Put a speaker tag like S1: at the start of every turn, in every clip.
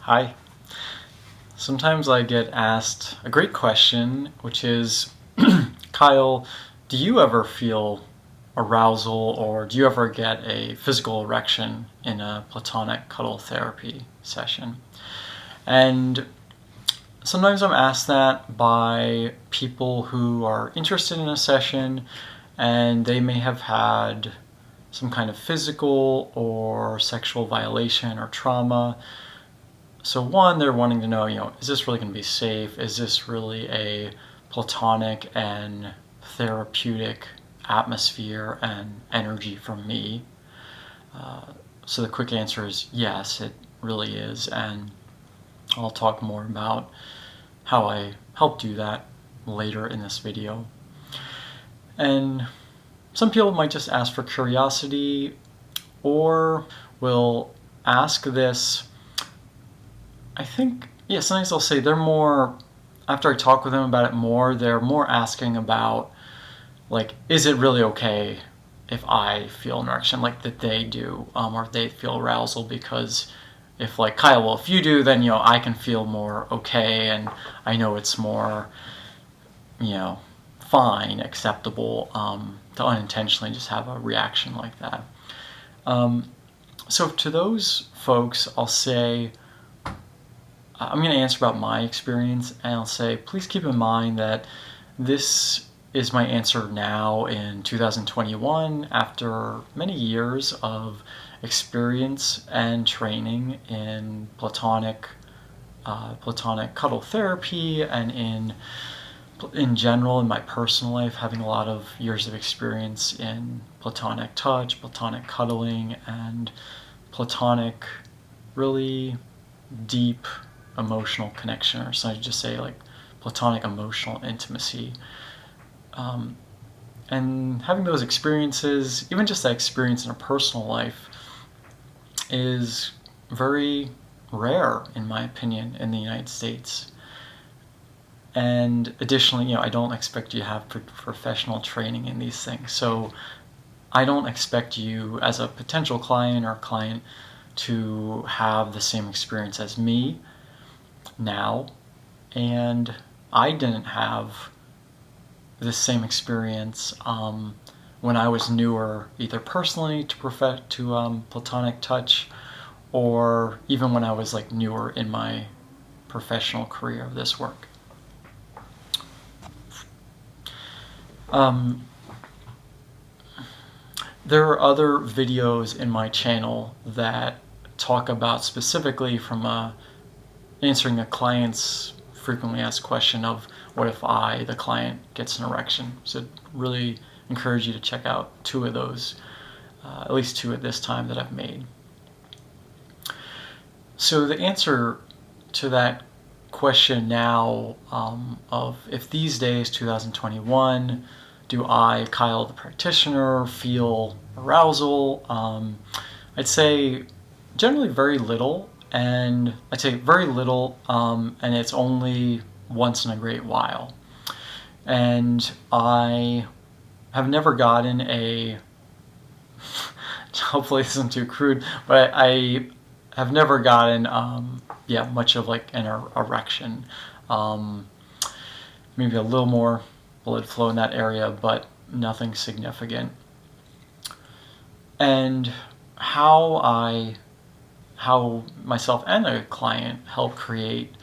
S1: Hi. Sometimes I get asked a great question, which is, Kyle, do you ever feel arousal or do you ever get a physical erection in a platonic cuddle therapy session? And sometimes I'm asked that by people who are interested in a session and they may have had some kind of physical or sexual violation or trauma. So one, they're wanting to know, is this really going to be safe? Is this really a platonic and therapeutic atmosphere and energy from me? So the quick answer is yes, it really is. And I'll talk more about how I help do that later in this video. And some people might just ask for curiosity or will ask this. I think, sometimes they'll say they're more, after I talk with them about it more, they're more asking about, is it really okay if I feel an erection like that they do, or if they feel arousal, because if Kyle, well, if you do, then, I can feel more okay, and I know it's more, fine, acceptable, to unintentionally just have a reaction like that. So to those folks, I'll say, I'm going to answer about my experience, and I'll say, please keep in mind that this is my answer now in 2021 after many years of experience and training in platonic cuddle therapy and in general in my personal life, having a lot of years of experience in platonic touch, platonic cuddling, and platonic really deep emotional connection, or so I just say platonic emotional intimacy. And having those experiences, even just that experience in a personal life, is very rare, in my opinion, in the United States. And additionally, I don't expect you to have professional training in these things. So I don't expect you as a potential client or client to have the same experience as me now, and I didn't have this same experience when I was newer, either personally to platonic touch, or even when I was newer in my professional career of this work. There are other videos in my channel that talk about specifically from answering a client's frequently asked question of what if I, the client, gets an erection. So really encourage you to check out two of those, at least two at this time that I've made. So the answer to that question now of if these days, 2021, do I, Kyle the practitioner, feel arousal? I'd say generally very little. And I'd say very little, and it's only once in a great while. And I have never gotten a, hopefully this isn't too crude, but I have never gotten, much of an erection. Maybe a little more blood flow in that area, but nothing significant. And how myself and a client help create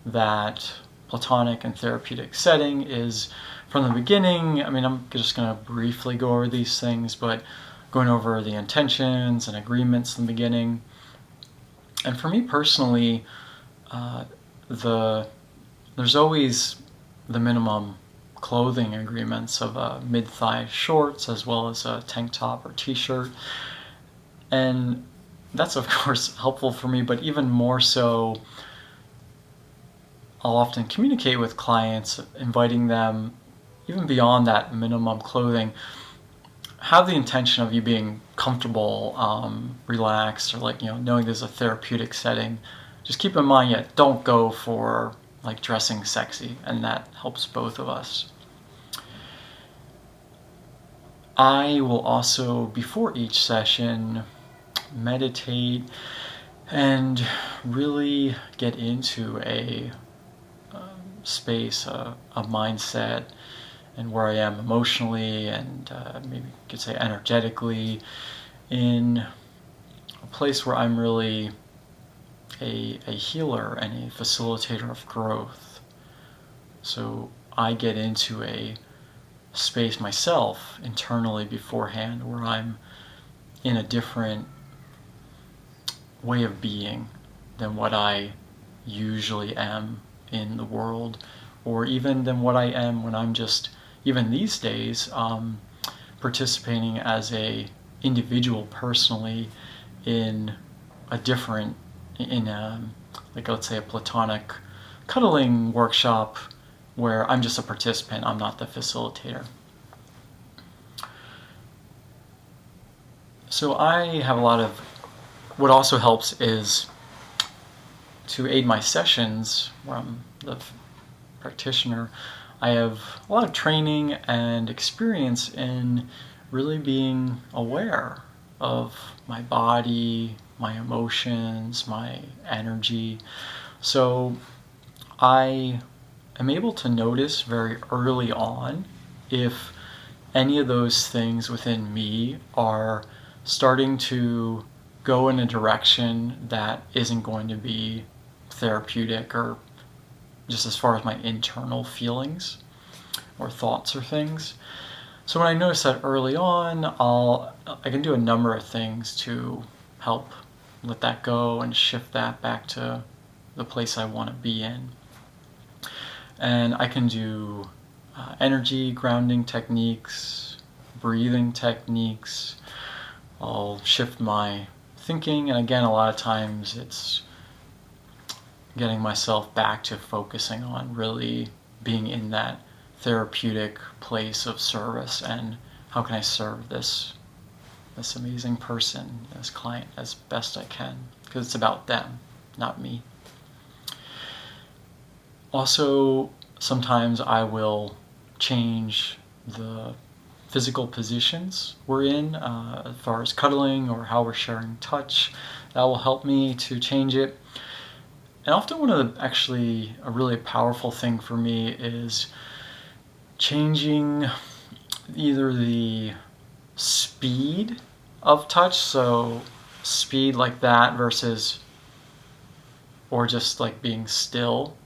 S1: that platonic and therapeutic setting is from the beginning. I mean, I'm just going to briefly go over these things, but going over the intentions and agreements in the beginning. And for me personally, there's always the minimum clothing agreements of mid-thigh shorts as well as a tank top or t-shirt. And that's of course helpful for me, but even more so, I'll often communicate with clients, inviting them even beyond that minimum clothing, have the intention of you being comfortable, relaxed, or knowing there's a therapeutic setting. Just keep in mind, don't go for dressing sexy, and that helps both of us. I will also, before each session, meditate and really get into a space, a mindset, and where I am emotionally and maybe you could say energetically, in a place where I'm really a healer and a facilitator of growth. So I get into a space myself internally beforehand where I'm in a different way of being than what I usually am in the world, or even than what I am when I'm just, even these days, participating as a individual personally in a different, in a, like let's say a platonic cuddling workshop where I'm just a participant, I'm not the facilitator. So I have a lot of, what also helps is to aid my sessions where I'm the practitioner. I have a lot of training and experience in really being aware of my body, my emotions, my energy. So I am able to notice very early on if any of those things within me are starting to go in a direction that isn't going to be therapeutic, or just as far as my internal feelings or thoughts or things. So when I notice that early on, I can do a number of things to help let that go and shift that back to the place I want to be in. And I can do energy grounding techniques, breathing techniques. I'll shift my thinking, and again, a lot of times it's getting myself back to focusing on really being in that therapeutic place of service, and how can I serve this amazing person, this client, as best I can, because it's about them, not me. Also, sometimes I will change the physical positions we're in, as far as cuddling or how we're sharing touch. That will help me to change it. And often actually a really powerful thing for me is changing either the speed of touch, so speed like that versus, or just like being still,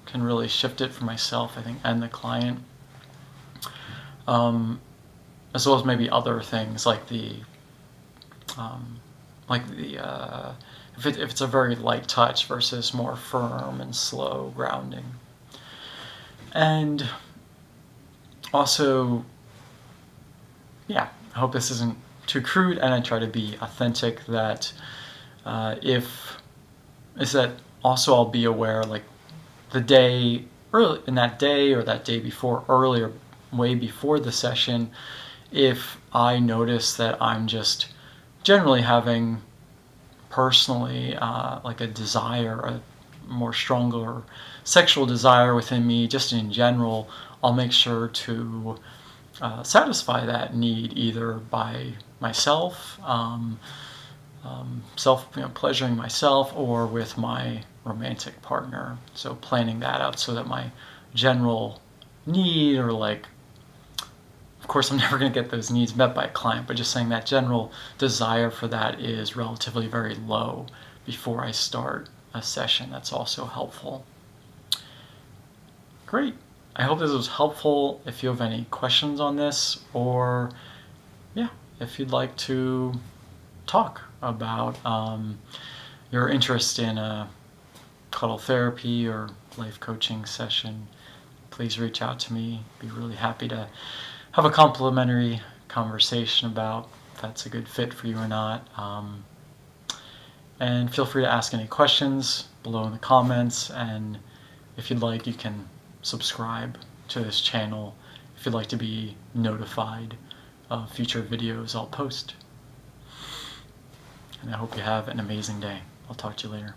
S1: can really shift it for myself, I think, and the client. As well as maybe other things like if it's a very light touch versus more firm and slow grounding. And also, yeah, I hope this isn't too crude, and I try to be authentic, that also I'll be aware, like the day early in that day or that day before, earlier, way before the session, if I notice that I'm just generally having personally like a desire, a more stronger sexual desire within me, just in general, I'll make sure to satisfy that need either by myself, pleasuring myself, or with my romantic partner. So planning that out so that my general need, or like, of course I'm never going to get those needs met by a client, but just saying that general desire for that is relatively very low before I start a session. That's also helpful. Great. I hope this was helpful. If you have any questions on this, or yeah, if you'd like to talk about your interest in a cuddle therapy or life coaching session, please reach out to me. Be really happy to have a complimentary conversation about if that's a good fit for you or not. And feel free to ask any questions below in the comments, and if you'd like, you can subscribe to this channel if you'd like to be notified of future videos I'll post. And I hope you have an amazing day. I'll talk to you later.